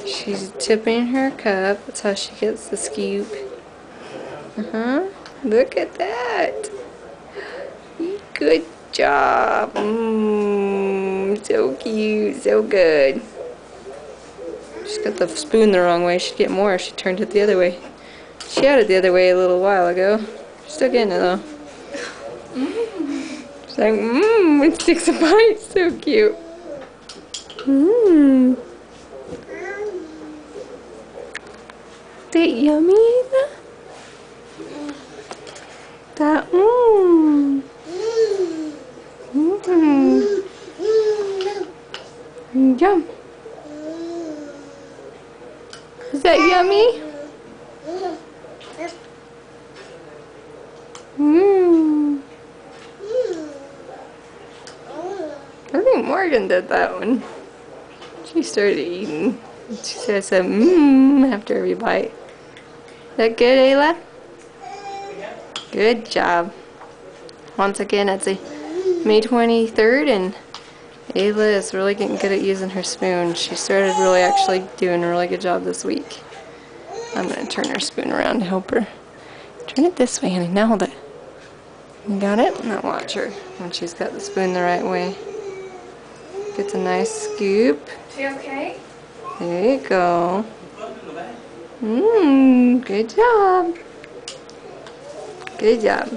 She's tipping her cup. That's how she gets the scoop. Look at that. Good job. So cute. So good. She's got the spoon the wrong way. She'd get more if she turned it the other way. She had it the other way a little while ago. She's still getting it though. She's like, it takes a bite. So cute. That yummy? That Yum. Is that yummy? I think Morgan did that one. She started eating. She says after every bite. Is that good, Ayla? Good job. Once again, it's May 23rd, and Ayla is really getting good at using her spoon. She started really actually doing a really good job this week. I'm going to turn her spoon around to help her. Turn it this way, honey. Now hold it. You got it? Now watch her when she's got the spoon the right way. Gets a nice scoop. She okay? There you go. Good job. Good job.